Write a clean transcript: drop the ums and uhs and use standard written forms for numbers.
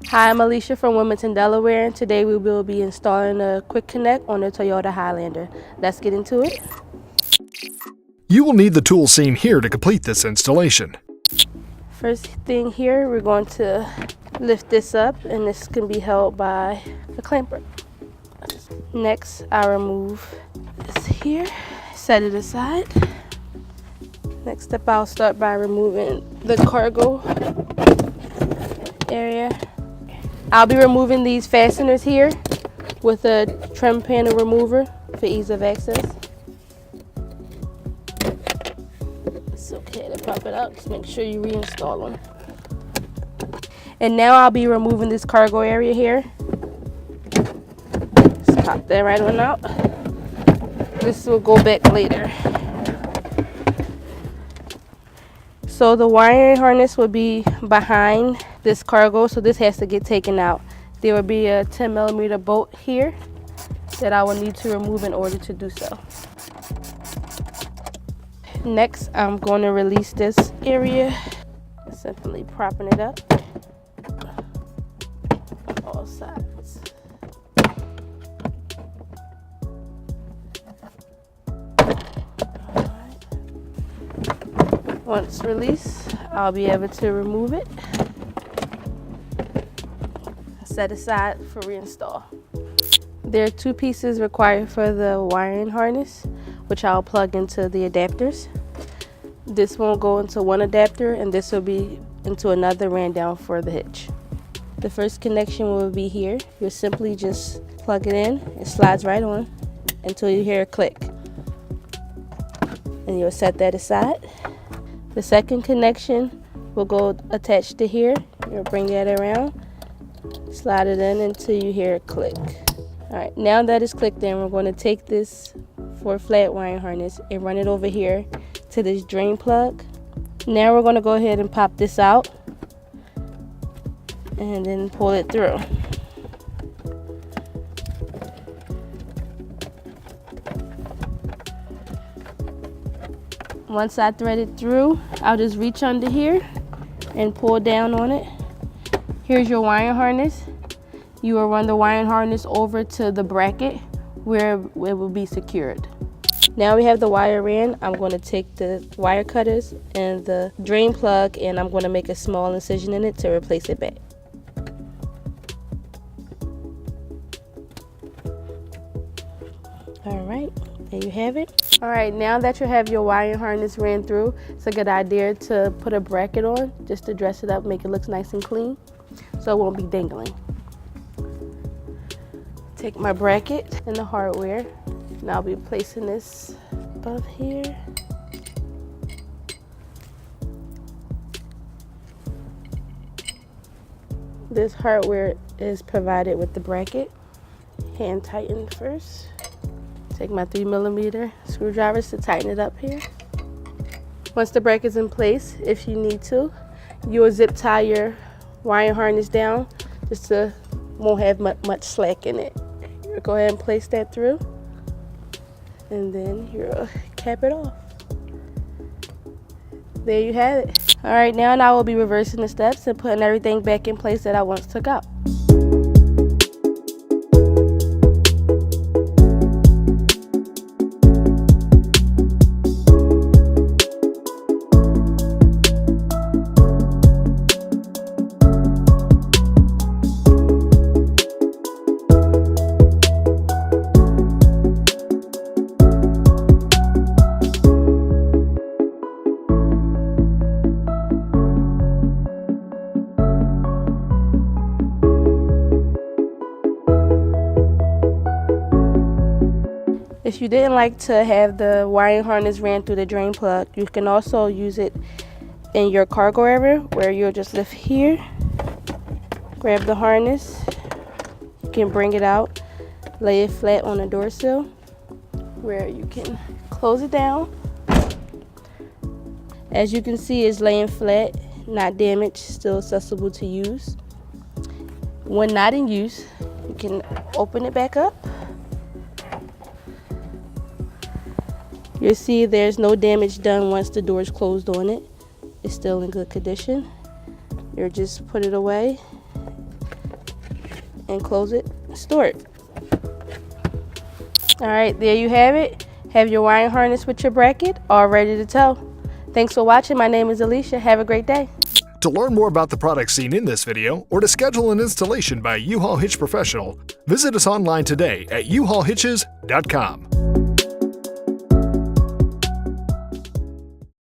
Hi, I'm Alicia from Wilmington, Delaware, and today we will be installing a quick connect on the Toyota Highlander. Let's get into it. You will need the tools seen here to complete this installation. First thing here, we're going to lift this up, and this can be held by a clamper. Next, I remove this here, set it aside. Next step, I'll start by removing the cargo area. I'll be removing these fasteners here with a trim panel remover for ease of access. It's okay to pop it out, just make sure you reinstall them. And now I'll be removing this cargo area here. Just pop that right on out. This will go back later. So the wiring harness will be behind this cargo, so this has to get taken out. There will be a 10mm bolt here that I will need to remove in order to do so. Next, I'm going to release this area, simply propping it up on all sides. Once released, I'll be able to remove it, set aside for reinstall. There are two pieces required for the wiring harness, which I'll plug into the adapters. This won't go into one adapter, and this will be into another ran down for the hitch. The first connection will be here. You'll simply just plug it in. It slides right on until you hear a click. And you'll set that aside. The second connection will go attached to here. You'll bring that around, slide it in until you hear a click. All right, now that it's clicked in, we're going to take this 4-flat wiring harness and run it over here to this drain plug. Now we're going to go ahead and pop this out and then pull it through. Once I thread it through, I'll just reach under here and pull down on it. Here's your wiring harness. You will run the wiring harness over to the bracket where it will be secured. Now we have the wire in. I'm going to take the wire cutters and the drain plug, and I'm going to make a small incision in it to replace it back. All right, there you have it. All right, now that you have your wiring harness ran through, it's a good idea to put a bracket on just to dress it up, make it look nice and clean so it won't be dangling. Take my bracket and the hardware, and I'll be placing this above here. This hardware is provided with the bracket. Hand tighten first. Take my 3mm screwdrivers to tighten it up here. Once the bracket is in place, if you need to, you will zip tie your wiring harness down just to won't have much slack in it. You'll go ahead and place that through, and then you'll cap it off. There you have it. All right, now I will be reversing the steps and putting everything back in place that I once took out. If you didn't like to have the wiring harness ran through the drain plug, you can also use it in your cargo area, where you'll just lift here, grab the harness, you can bring it out, lay it flat on the door sill, where you can close it down. As you can see, it's laying flat, not damaged, still accessible to use. When not in use, you can open it back up You'll see there's no damage done once the door is closed on it. It's still in good condition. You just put it away and close it, store it. All right, there you have it. Have your wiring harness with your bracket all ready to tow. Thanks for watching. My name is Alicia. Have a great day. To learn more about the products seen in this video or to schedule an installation by U-Haul Hitch Professional, visit us online today at uhaulhitches.com.